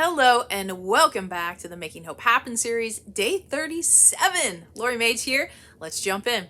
Hello and welcome back to the Making Hope Happen series, day 37. Lori Mage here. Let's jump in.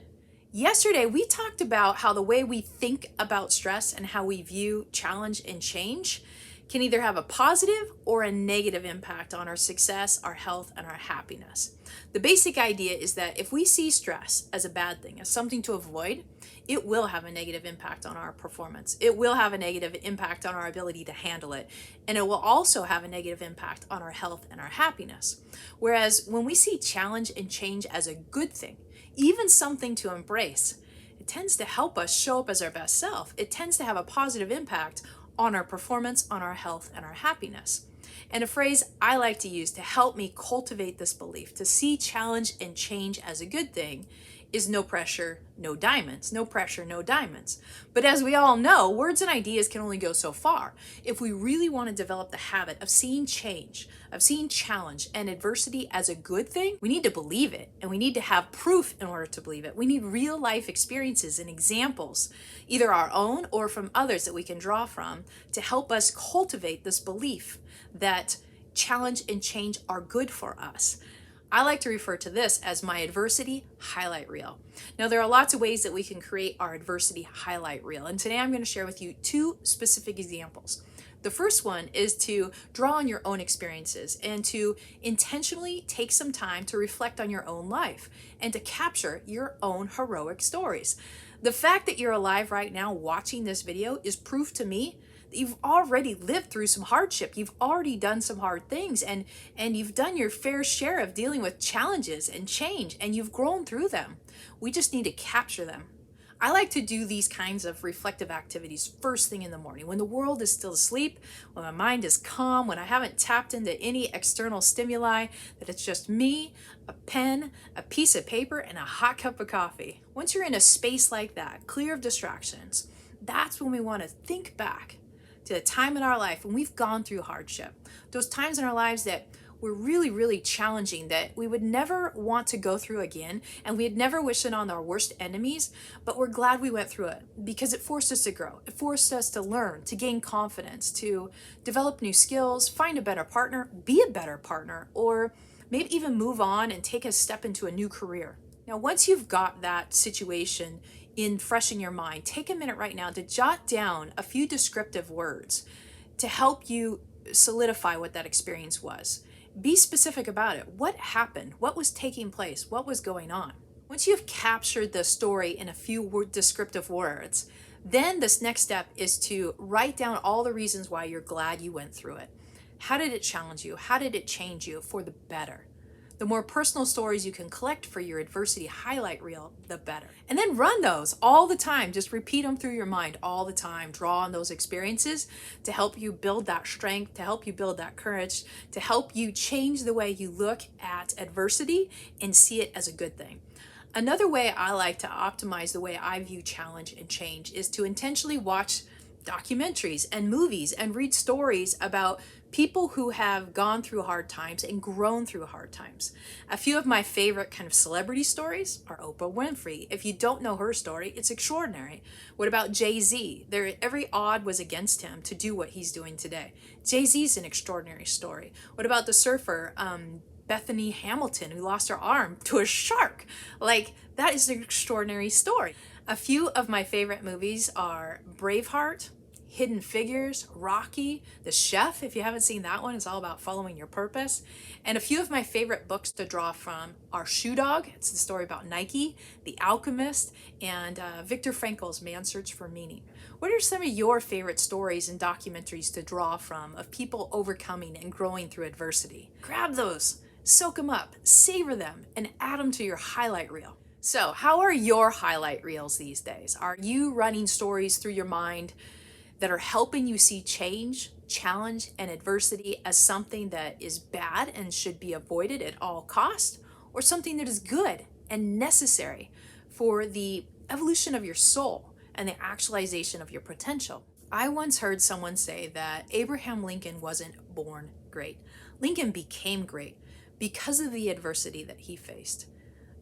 Yesterday, we talked about how the way we think about stress and how we view challenge and change can either have a positive or a negative impact on our success, our health, and our happiness. The basic idea is that if we see stress as a bad thing, as something to avoid, it will have a negative impact on our performance. It will have a negative impact on our ability to handle it. And it will also have a negative impact on our health and our happiness. Whereas when we see challenge and change as a good thing, even something to embrace, it tends to help us show up as our best self. It tends to have a positive impact on our performance, on our health, and our happiness. And a phrase I like to use to help me cultivate this belief, to see challenge and change as a good thing, is no pressure, no diamonds. No pressure, no diamonds. But as we all know, words and ideas can only go so far. If we really want to develop the habit of seeing change, of seeing challenge and adversity as a good thing, we need to believe it, and we need to have proof in order to believe it. We need real life experiences and examples, either our own or from others that we can draw from, to help us cultivate this belief that challenge and change are good for us. I like to refer to this as my adversity highlight reel. Now, there are lots of ways that we can create our adversity highlight reel, and today I'm going to share with you two specific examples. The first one is to draw on your own experiences and to intentionally take some time to reflect on your own life and to capture your own heroic stories. The fact that you're alive right now watching this video is proof to me you've already lived through some hardship. You've already done some hard things, and you've done your fair share of dealing with challenges and change, and you've grown through them. We just need to capture them. I like to do these kinds of reflective activities first thing in the morning, when the world is still asleep, when my mind is calm, when I haven't tapped into any external stimuli, that it's just me, a pen, a piece of paper, and a hot cup of coffee. Once you're in a space like that, clear of distractions, that's when we want to think back to a time in our life when we've gone through hardship. Those times in our lives that were really, really challenging, that we would never want to go through again, and we'd never wish it on our worst enemies, but we're glad we went through it because it forced us to grow. It forced us to learn, to gain confidence, to develop new skills, find a better partner, be a better partner, or maybe even move on and take a step into a new career. Now, once you've got that situation fresh in your mind, take a minute right now to jot down a few descriptive words to help you solidify what that experience was. Be specific about it. What happened? What was taking place? What was going on? Once you've captured the story in a few descriptive words, then this next step is to write down all the reasons why you're glad you went through it. How did it challenge you? How did it change you for the better? The more personal stories you can collect for your adversity highlight reel, the better. And then run those all the time. Just repeat them through your mind all the time. Draw on those experiences to help you build that strength, to help you build that courage, to help you change the way you look at adversity and see it as a good thing. Another way I like to optimize the way I view challenge and change is to intentionally watch documentaries and movies and read stories about people who have gone through hard times and grown through hard times. A few of my favorite kind of celebrity stories are Oprah Winfrey. If you don't know her story, it's extraordinary. What about Jay-Z? Every odd was against him to do what he's doing today. Jay-Z's an extraordinary story. What about the surfer, Bethany Hamilton, who lost her arm to a shark? That is an extraordinary story. A few of my favorite movies are Braveheart, Hidden Figures, Rocky, The Chef. If you haven't seen that one, it's all about following your purpose. And a few of my favorite books to draw from are Shoe Dog. It's the story about Nike, The Alchemist, and Viktor Frankl's Man's Search for Meaning. What are some of your favorite stories and documentaries to draw from of people overcoming and growing through adversity? Grab those, soak them up, savor them, and add them to your highlight reel. So, how are your highlight reels these days? Are you running stories through your mind that are helping you see change, challenge, and adversity as something that is bad and should be avoided at all costs, or something that is good and necessary for the evolution of your soul and the actualization of your potential? I once heard someone say that Abraham Lincoln wasn't born great. Lincoln became great because of the adversity that he faced.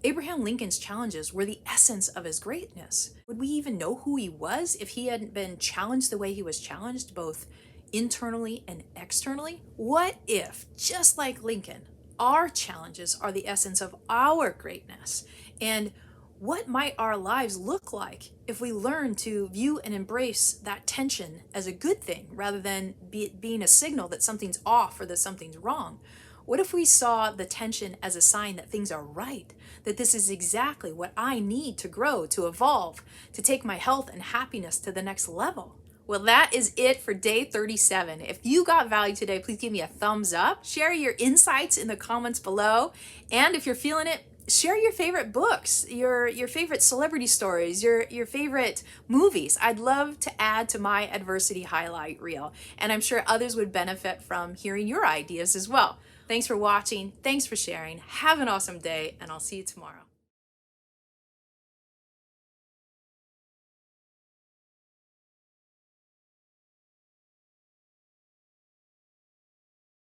Abraham Lincoln's challenges were the essence of his greatness. Would we even know who he was if he hadn't been challenged the way he was challenged, both internally and externally? What if, just like Lincoln, our challenges are the essence of our greatness? And what might our lives look like if we learn to view and embrace that tension as a good thing rather than being a signal that something's off or that something's wrong? What if we saw the tension as a sign that things are right, that this is exactly what I need to grow, to evolve, to take my health and happiness to the next level? Well, that is it for day 37. If you got value today, please give me a thumbs up. Share your insights in the comments below. And if you're feeling it, share your favorite books, your favorite celebrity stories, your favorite movies. I'd love to add to my adversity highlight reel. And I'm sure others would benefit from hearing your ideas as well. Thanks for watching. Thanks for sharing. Have an awesome day, and I'll see you tomorrow.